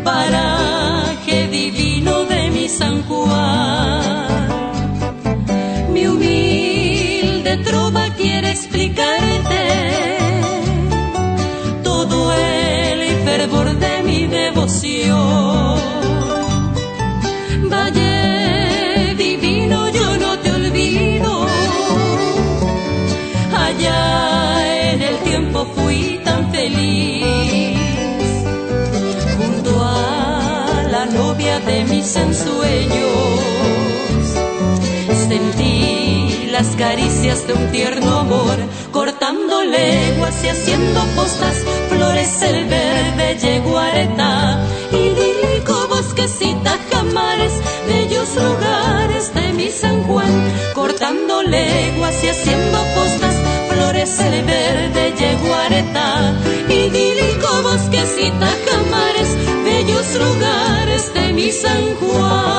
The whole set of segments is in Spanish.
Paraje divino de mi San Juan, mi humilde trova quiere explicarte todo el fervor de mi devoción. Valle divino, yo no te olvido, allá en el tiempo fui tan feliz, junto a la novia de mis ensueños. Sentí las caricias de un tierno amor, cortando leguas y haciendo postas. Florece el verde yeguareta, idílico bosquecita, jamares, bellos lugares de mi San Juan. Cortando leguas y haciendo postas, florece el verde yeguareta, idílico bosquecita, jamares, bellos lugares de mi San Juan.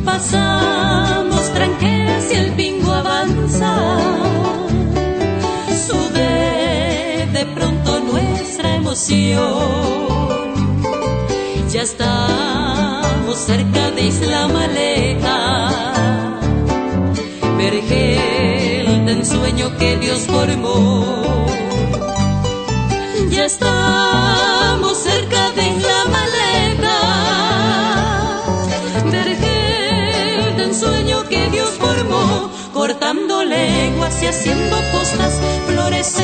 Pasamos tranqueras y el bingo avanza, sube de pronto nuestra emoción. Ya estamos cerca de Isla Maleta, vergel de ensueño que Dios formó. Ya estamos cerca de Isla Maleta, vergel de ensueño que Dios formó. Cortando leguas y haciendo postas, flores